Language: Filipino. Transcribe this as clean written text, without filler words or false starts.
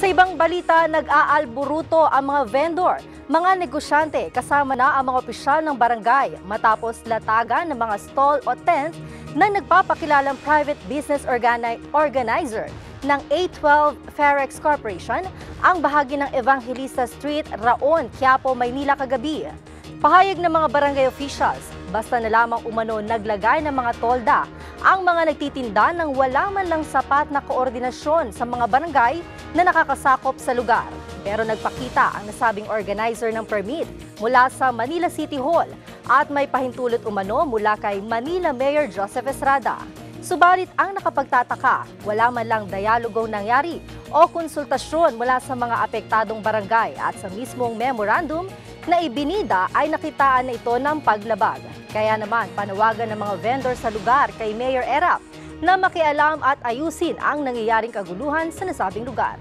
Sa ibang balita, nag-aalburuto ang mga vendor, mga negosyante kasama na ang mga opisyal ng barangay matapos latagan ng mga stall o tent na nagpapakilalang private business organizer ng A12 Ferex Corporation ang bahagi ng Evangelista Street, Raon, Quiapo, Maynila kagabi. Pahayag ng mga barangay officials, basta na lamang umano naglagay ng mga tolda ang mga nagtitinda ng wala man lang sapat na koordinasyon sa mga barangay na nakakasakop sa lugar. Pero nagpakita ang nasabing organizer ng permit mula sa Manila City Hall at may pahintulot umano mula kay Manila Mayor Joseph Estrada. Subalit ang nakapagtataka, wala man lang dialogong nangyari o konsultasyon mula sa mga apektadong barangay at sa mismong memorandum na ibinida ay nakitaan na ito ng paglabag. Kaya naman panawagan ng mga vendor sa lugar kay Mayor Erap na makialam at ayusin ang nangyayaring kaguluhan sa nasabing lugar.